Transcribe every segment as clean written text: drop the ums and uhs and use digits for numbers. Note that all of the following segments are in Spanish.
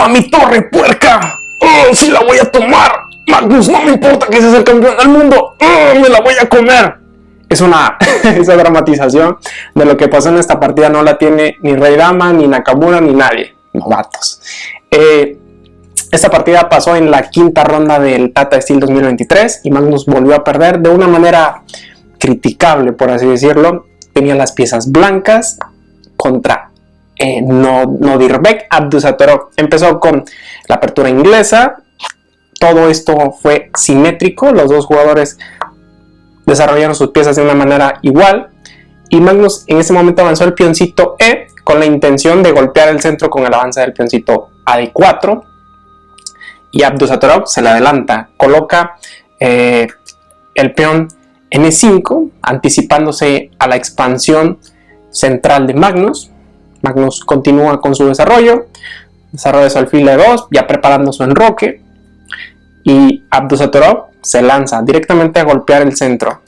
¡Toma mi torre, puerca! ¡Oh, sí la voy a tomar! Magnus, no me importa que seas el campeón del mundo. ¡Oh, me la voy a comer! Esa dramatización de lo que pasó en esta partida no la tiene ni Rey Dama, ni Nakamura, ni nadie. Novatos. Esta partida pasó en la quinta ronda del Tata Steel 2023 y Magnus volvió a perder de una manera criticable, por así decirlo. Tenía las piezas blancas contra Nodirbek Abdusattorov. Empezó con la apertura inglesa. Todo esto fue simétrico. Los dos jugadores desarrollaron sus piezas de una manera igual. Y Magnus en ese momento avanzó el peoncito E con la intención de golpear el centro con el avance del peoncito A de 4. Y Abdusattorov se le adelanta. Coloca el peón N5, anticipándose a la expansión central de Magnus. Magnus continúa con su desarrollo. Desarrolla su alfil E2, ya preparando su enroque. Y Abdusattorov se lanza directamente a golpear el centro.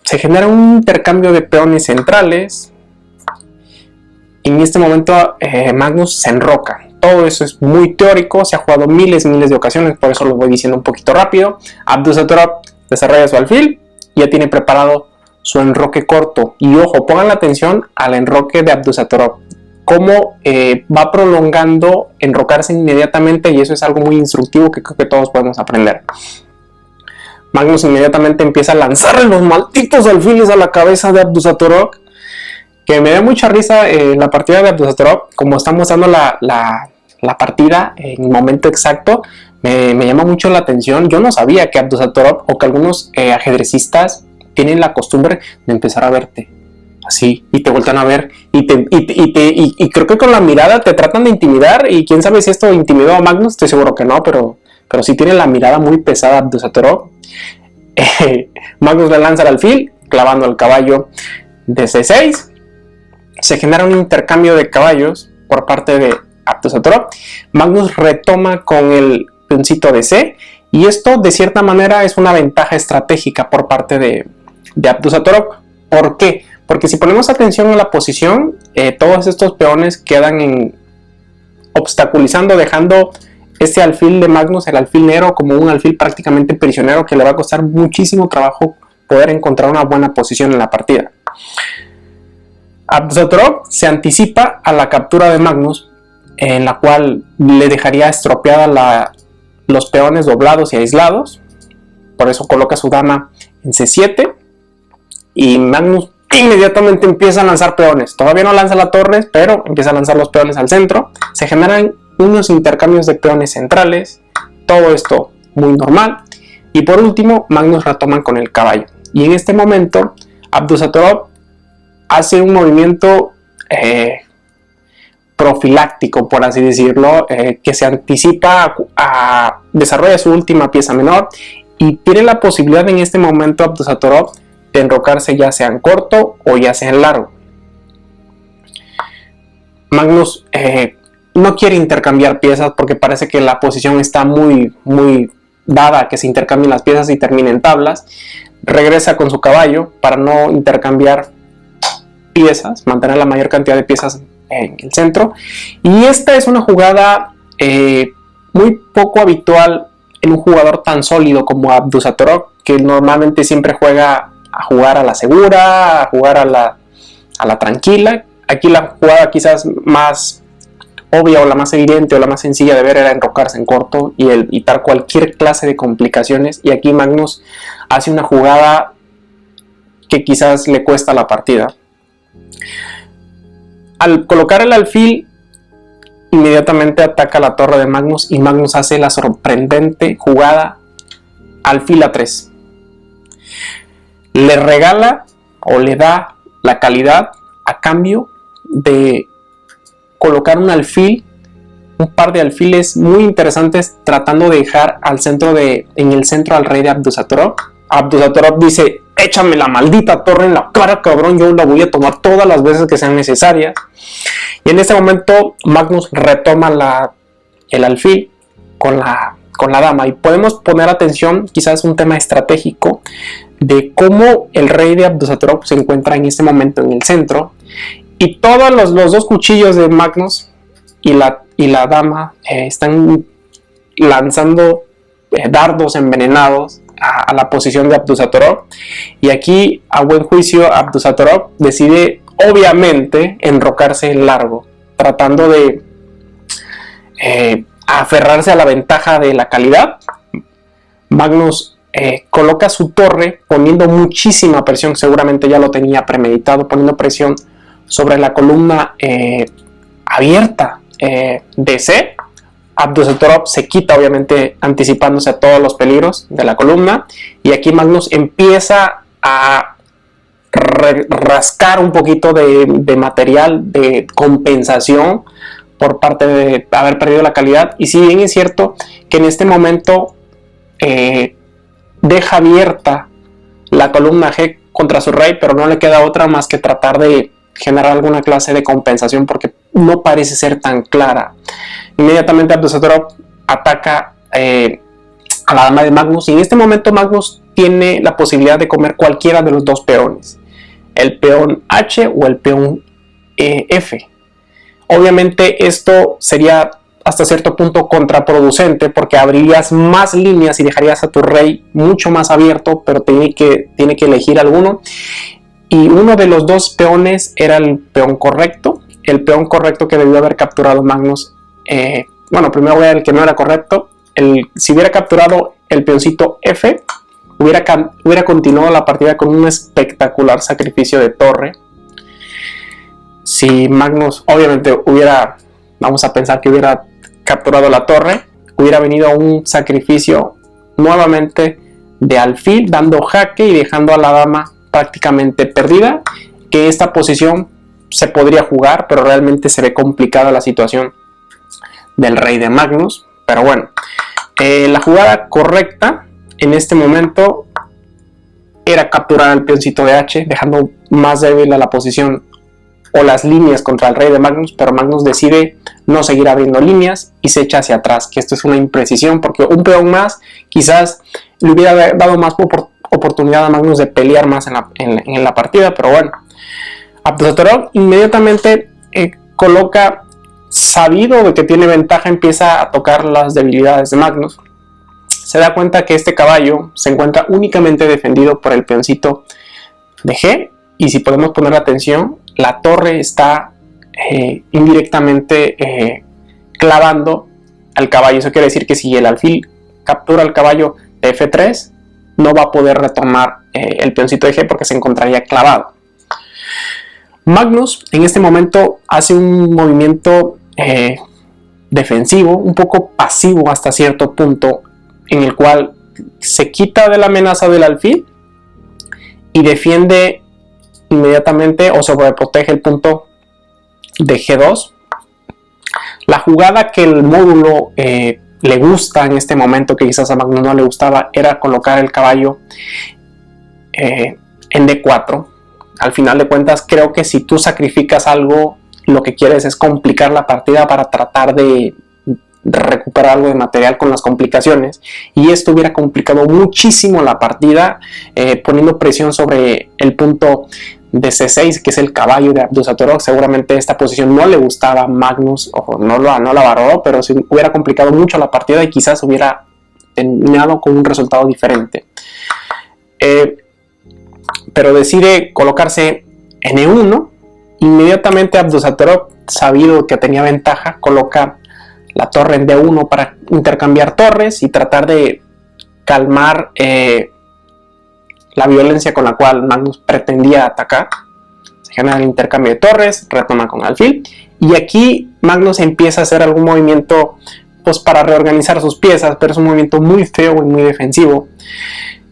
Se genera un intercambio de peones centrales. Y en este momento Magnus se enroca. Todo eso es muy teórico, se ha jugado miles de ocasiones, por eso lo voy diciendo un poquito rápido. Abdusattorov desarrolla su alfil y ya tiene preparado su enroque corto. Y ojo, pongan la atención al enroque de Abdusattorov. Cómo va prolongando enrocarse inmediatamente, y eso es algo muy instructivo que creo que todos podemos aprender. Magnus inmediatamente empieza a lanzarle los malditos alfiles a la cabeza de Abdusattorov, que me da mucha risa la partida de Abdusattorov, como está mostrando la partida en el momento exacto. Me llama mucho la atención. Yo no sabía que Abdusattorov o que algunos ajedrecistas tienen la costumbre de empezar a verte así y te vueltan a ver y creo que con la mirada te tratan de intimidar, y quién sabe si esto intimidó a Magnus. Estoy seguro que no, pero sí tiene la mirada muy pesada Abdusattorov. Magnus le lanza el alfil clavando el caballo de C6. Se genera un intercambio de caballos por parte de Abdusattorov. Magnus retoma con el peoncito de C, y esto de cierta manera es una ventaja estratégica por parte de Abdusattorov. ¿Por qué? Porque si ponemos atención a la posición, todos estos peones quedan obstaculizando, dejando este alfil de Magnus, el alfil negro, como un alfil prácticamente prisionero que le va a costar muchísimo trabajo poder encontrar una buena posición en la partida. Abdusattorov se anticipa a la captura de Magnus, en la cual le dejaría estropeada los peones doblados y aislados. Por eso coloca su dama en C7 y Magnus inmediatamente empieza a lanzar peones. Todavía no lanza la torre, pero empieza a lanzar los peones al centro. Se generan unos intercambios de peones centrales. Todo esto muy normal. Y por último, Magnus retoma con el caballo. Y en este momento, Abdusattorov hace un movimiento profiláctico, por así decirlo, que se anticipa a desarrollar su última pieza menor, y tiene la posibilidad en este momento Abdusattorov de enrocarse ya sea en corto o ya sea en largo. Magnus no quiere intercambiar piezas porque parece que la posición está muy dada a que se intercambien las piezas y terminen tablas. Regresa con su caballo para no intercambiar piezas, mantener la mayor cantidad de piezas en el centro. Y esta es una jugada muy poco habitual en un jugador tan sólido como Abdusattorov, que normalmente siempre juega a jugar a la segura, a jugar a la tranquila. Aquí la jugada quizás más obvia o la más evidente o la más sencilla de ver era enrocarse en corto y evitar cualquier clase de complicaciones, y aquí Magnus hace una jugada que quizás le cuesta la partida. Al colocar el alfil, inmediatamente ataca la torre de Magnus, y Magnus hace la sorprendente jugada alfil A3. Le regala o le da la calidad a cambio de colocar un par de alfiles muy interesantes, tratando de dejar en el centro al rey de Abdusattorov. Abdusattorov dice: échame la maldita torre en la cara, cabrón, yo la voy a tomar todas las veces que sean necesarias. Y en este momento Magnus retoma el alfil con la dama, y podemos poner atención, quizás un tema estratégico, de cómo el rey de Abdusattorov se encuentra en este momento en el centro, y todos los dos cuchillos de Magnus y la dama están lanzando dardos envenenados a la posición de Abdusattorov, y aquí a buen juicio Abdusattorov decide obviamente enrocarse en largo, tratando de aferrarse a la ventaja de la calidad. Magnus coloca su torre poniendo muchísima presión, seguramente ya lo tenía premeditado, poniendo presión sobre la columna abierta de C. Abdusattorov se quita, obviamente anticipándose a todos los peligros de la columna, y aquí Magnus empieza a rascar un poquito de material de compensación por parte de haber perdido la calidad. Y si bien es cierto que en este momento deja abierta la columna G contra su rey, pero no le queda otra más que tratar de generar alguna clase de compensación porque no parece ser tan clara. Inmediatamente Abdusattorov ataca a la dama de Magnus, y en este momento Magnus tiene la posibilidad de comer cualquiera de los dos peones, el peón H o el peón F. Obviamente esto sería hasta cierto punto contraproducente porque abrirías más líneas y dejarías a tu rey mucho más abierto, pero tiene que elegir alguno, y uno de los dos peones era el peón correcto que debió haber capturado Magnus. Bueno, primero voy a ver el que no era correcto. Si hubiera capturado el peoncito F, hubiera continuado la partida con un espectacular sacrificio de torre. Si Magnus obviamente vamos a pensar que hubiera capturado la torre, hubiera venido a un sacrificio nuevamente de alfil, dando jaque y dejando a la dama prácticamente perdida, que esta posición se podría jugar, pero realmente se ve complicada la situación del rey de Magnus. Pero bueno, la jugada correcta en este momento era capturar al peoncito de H, dejando más débil a la posición o las líneas contra el rey de Magnus, pero Magnus decide no seguir abriendo líneas y se echa hacia atrás, que esto es una imprecisión porque un peón más quizás le hubiera dado más oportunidad a Magnus de pelear más en la partida. Pero bueno, Abdusattorov inmediatamente coloca, sabido de que tiene ventaja, empieza a tocar las debilidades de Magnus. Se da cuenta que este caballo se encuentra únicamente defendido por el peoncito de G, y si podemos poner atención, la torre está indirectamente clavando al caballo. Eso quiere decir que si el alfil captura al caballo de F3, no va a poder retomar el peoncito de G porque se encontraría clavado. Magnus en este momento hace un movimiento defensivo, un poco pasivo hasta cierto punto, en el cual se quita de la amenaza del alfil y defiende inmediatamente o sobreprotege el punto de G2. La jugada que el módulo le gusta en este momento, que quizás a Magnus no le gustaba, era colocar el caballo en D4. Al final de cuentas, creo que si tú sacrificas algo, lo que quieres es complicar la partida para tratar de recuperar algo de material con las complicaciones, y esto hubiera complicado muchísimo la partida, poniendo presión sobre el punto de C6, que es el caballo de Abdusattorov. Seguramente esta posición no le gustaba a Magnus, o no la valoró, pero sí hubiera complicado mucho la partida y quizás hubiera terminado con un resultado diferente. Pero decide colocarse en E1. Inmediatamente Abdusattorov, sabido que tenía ventaja, coloca la torre en D1 para intercambiar torres y tratar de calmar la violencia con la cual Magnus pretendía atacar. Se genera el intercambio de torres, retoma con alfil, y aquí Magnus empieza a hacer algún movimiento pues para reorganizar sus piezas, pero es un movimiento muy feo y muy defensivo,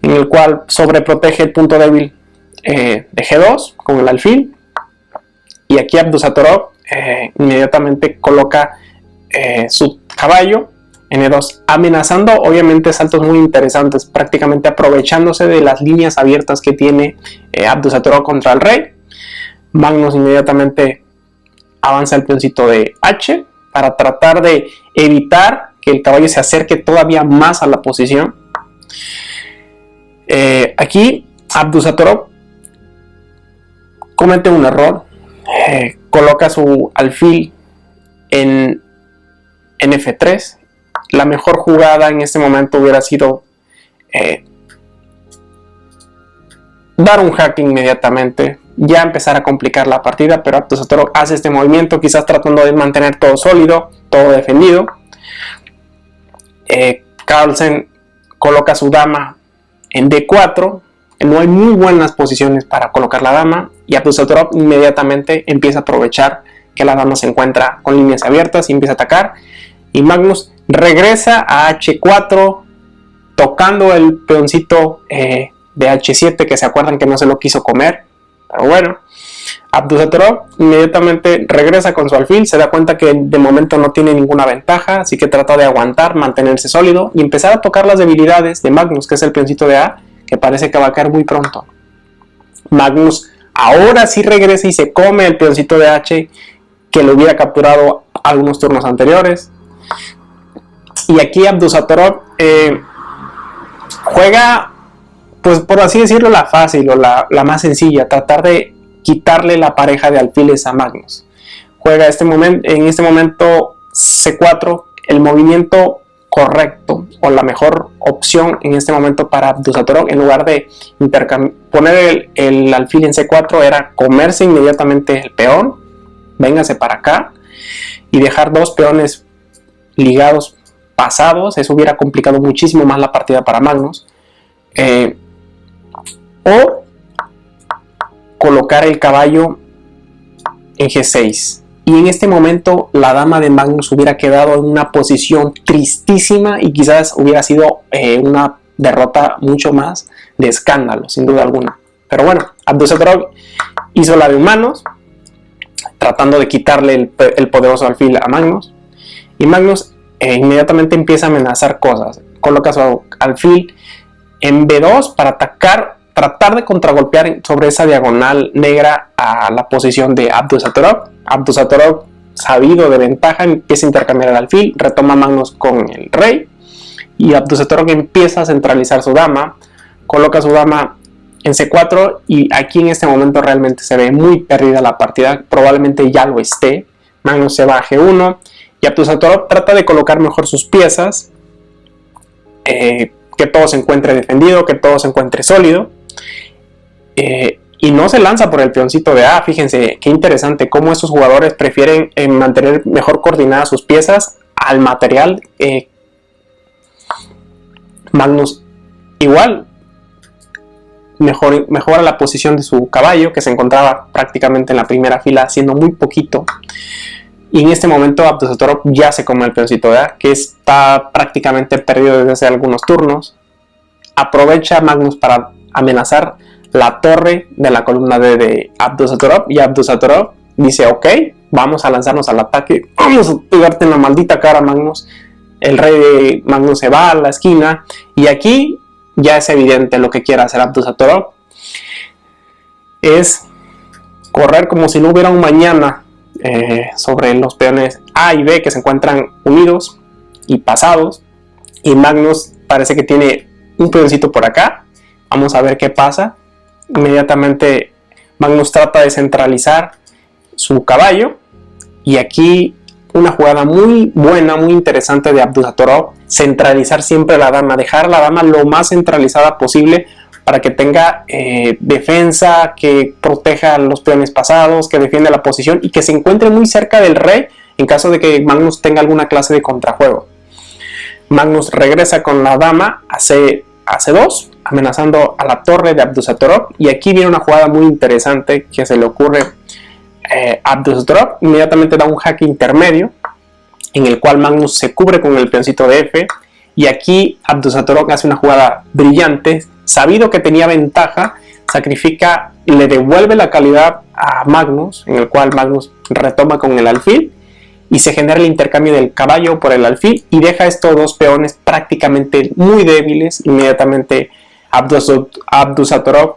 en el cual sobreprotege el punto débil de G2 con el alfil, y aquí Abdusattorov inmediatamente coloca su caballo en E2, amenazando obviamente saltos muy interesantes, prácticamente aprovechándose de las líneas abiertas que tiene Abdusattorov contra el rey. Magnus inmediatamente avanza el peoncito de H para tratar de evitar que el caballo se acerque todavía más a la posición. Aquí Abdusattorov comete un error, coloca su alfil en F3. La mejor jugada en este momento hubiera sido dar un jaque inmediatamente, ya empezar a complicar la partida, pero Abdusattorov hace este movimiento, quizás tratando de mantener todo sólido, todo defendido. Carlsen coloca su dama en D4, no hay muy buenas posiciones para colocar la dama, y Abdusattorov inmediatamente empieza a aprovechar que la dama se encuentra con líneas abiertas y empieza a atacar, y Magnus regresa a H4 tocando el peoncito de H7, que se acuerdan que no se lo quiso comer, pero bueno. Abdusattorov inmediatamente regresa con su alfil, se da cuenta que de momento no tiene ninguna ventaja, así que trata de aguantar, mantenerse sólido y empezar a tocar las debilidades de Magnus, que es el peoncito de A, que parece que va a caer muy pronto. Magnus ahora sí regresa y se come el peoncito de H, que lo hubiera capturado algunos turnos anteriores. Y aquí Abdusattorov juega, pues por así decirlo, la fácil o la más sencilla, tratar de quitarle la pareja de alfiles a Magnus. Juega en este momento C4, el movimiento correcto o la mejor opción en este momento para Abdusattorov, en lugar de poner el alfil en C4, era comerse inmediatamente el peón, véngase para acá y dejar dos peones ligados pasados. Eso hubiera complicado muchísimo más la partida para Magnus. O colocar el caballo en G6, y en este momento la dama de Magnus hubiera quedado en una posición tristísima y quizás hubiera sido una derrota mucho más de escándalo, sin duda alguna. Pero bueno, Abdusattorov hizo la de humanos, tratando de quitarle el poderoso alfil a Magnus, y Magnus inmediatamente empieza a amenazar cosas. Coloca su alfil en B2 para tratar de contragolpear sobre esa diagonal negra a la posición de Abdusattorov. Abdusattorov, sabido de ventaja, empieza a intercambiar el alfil, retoma Magnus con el rey, y Abdusattorov empieza a centralizar su dama, coloca su dama en C4, y aquí en este momento realmente se ve muy perdida la partida, probablemente ya lo esté. Magnus se va a G1, y Abdusattorov trata de colocar mejor sus piezas, que todo se encuentre defendido, que todo se encuentre sólido. Y no se lanza por el peoncito de A. Fíjense qué interesante cómo estos jugadores prefieren mantener mejor coordinadas sus piezas al material. Magnus igual mejora la posición de su caballo, que se encontraba prácticamente en la primera fila haciendo muy poquito, y en este momento Abdusattorov ya se come el peoncito de A, que está prácticamente perdido desde hace algunos turnos. Aprovecha Magnus para amenazar la torre de la columna D de Abdusattorov, y Abdusattorov dice: ok, vamos a lanzarnos al ataque, vamos a pegarte en la maldita cara, Magnus. El rey de Magnus se va a la esquina, y aquí ya es evidente lo que quiere hacer Abdusattorov: es correr como si no hubiera un mañana sobre los peones A y B, que se encuentran unidos y pasados, y Magnus parece que tiene un peoncito por acá. Vamos a ver qué pasa. Inmediatamente Magnus trata de centralizar su caballo, y aquí una jugada muy buena, muy interesante de Abdusattorov: centralizar siempre la dama, dejar la dama lo más centralizada posible para que tenga defensa, que proteja a los peones pasados, que defienda la posición y que se encuentre muy cerca del rey en caso de que Magnus tenga alguna clase de contrajuego. Magnus regresa con la dama a C2, amenazando a la torre de Abdusattorov, y aquí viene una jugada muy interesante que se le ocurre a Abdusattorov. Inmediatamente da un jaque intermedio en el cual Magnus se cubre con el peoncito de F, y aquí Abdusattorov hace una jugada brillante. Sabido que tenía ventaja, sacrifica, le devuelve la calidad a Magnus, en el cual Magnus retoma con el alfil, y se genera el intercambio del caballo por el alfil, y deja estos dos peones prácticamente muy débiles. Inmediatamente Abdusattorov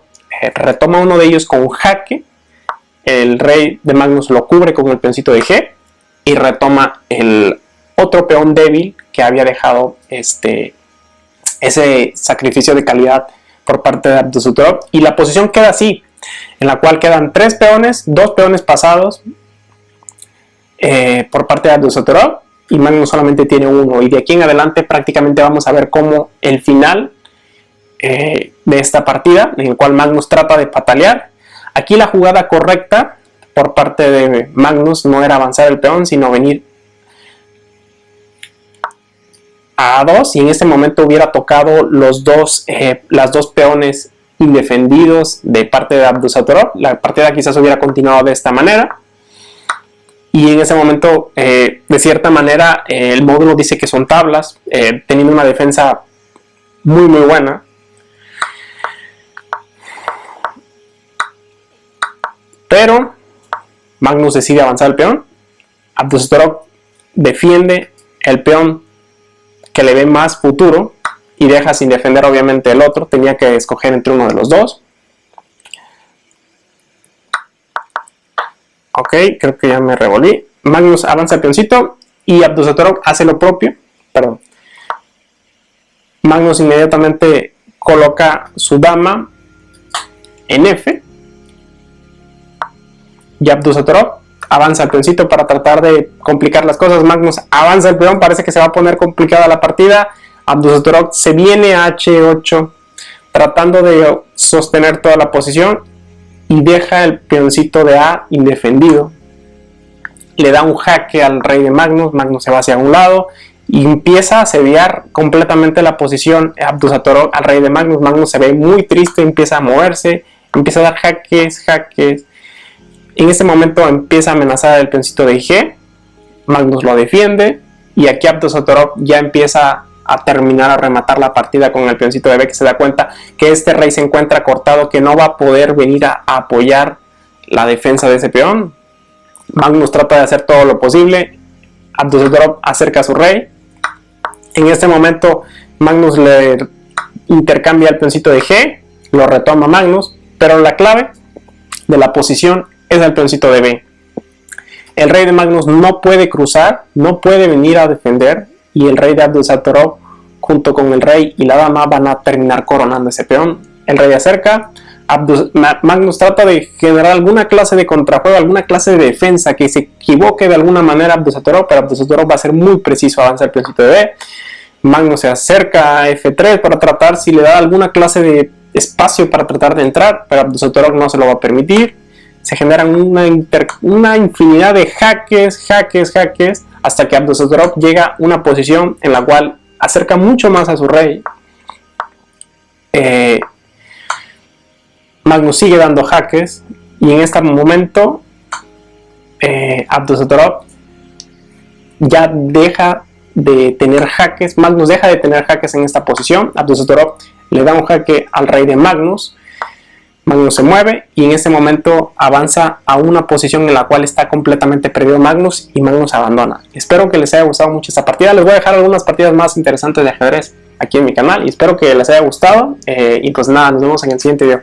retoma uno de ellos con un jaque, el rey de Magnus lo cubre con el peoncito de G, y retoma el otro peón débil que había dejado ese sacrificio de calidad por parte de Abdusattorov, y la posición queda así, en la cual quedan tres peones, dos peones pasados, por parte de Abdusattorov, y Magnus solamente tiene uno, y de aquí en adelante prácticamente vamos a ver cómo el final de esta partida, en el cual Magnus trata de patalear. Aquí la jugada correcta por parte de Magnus no era avanzar el peón, sino venir a A2, y en este momento hubiera tocado las dos peones indefendidos de parte de Abdusattorov. La partida quizás hubiera continuado de esta manera, y en ese momento de cierta manera el módulo dice que son tablas, teniendo una defensa muy buena. Pero Magnus decide avanzar el peón. Abdusattorov defiende el peón que le ve más futuro y deja sin defender obviamente el otro. Tenía que escoger entre uno de los dos. Ok, creo que ya me revolví. Magnus avanza el peoncito y Abdusattorov hace lo propio. Perdón. Magnus inmediatamente coloca su dama en F. Y Abdusattorov avanza el peoncito para tratar de complicar las cosas. Magnus avanza el peón, parece que se va a poner complicada la partida. Abdusattorov se viene a H8 tratando de sostener toda la posición y deja el peoncito de A indefendido. Le da un jaque al rey de Magnus. Magnus se va hacia un lado y empieza a asediar completamente la posición Abdusattorov al rey de Magnus. Magnus se ve muy triste, empieza a moverse, empieza a dar jaques. En este momento empieza a amenazar el peoncito de G. Magnus lo defiende y aquí Abdusattorov ya empieza a terminar, a rematar la partida con el peoncito de B, que se da cuenta que este rey se encuentra cortado, que no va a poder venir a apoyar la defensa de ese peón. Magnus trata de hacer todo lo posible. Abdusattorov acerca a su rey. En este momento Magnus le intercambia el peoncito de G, lo retoma Magnus, pero la clave de la posición es el peoncito de B. El rey de Magnus no puede cruzar, no puede venir a defender, y el rey de Abdusattorov junto con el rey y la dama van a terminar coronando ese peón. El rey acerca, Magnus trata de generar alguna clase de contrajuego, alguna clase de defensa que se equivoque de alguna manera a Abdusattorov, pero Abdusattorov va a ser muy preciso a avanzar el peoncito de B. Magnus se acerca a F3 para tratar si le da alguna clase de espacio para tratar de entrar, pero Abdusattorov no se lo va a permitir. Se generan una infinidad de jaques, hasta que Abdusattorov llega a una posición en la cual acerca mucho más a su rey. Magnus sigue dando jaques y en este momento Abdusattorov ya deja de tener jaques. Magnus deja de tener jaques en esta posición. Abdusattorov le da un jaque al rey de Magnus. Magnus se mueve y en este momento avanza a una posición en la cual está completamente perdido Magnus, y Magnus abandona. Espero que les haya gustado mucho esta partida. Les voy a dejar algunas partidas más interesantes de ajedrez aquí en mi canal y espero que les haya gustado. Y pues nada, nos vemos en el siguiente video.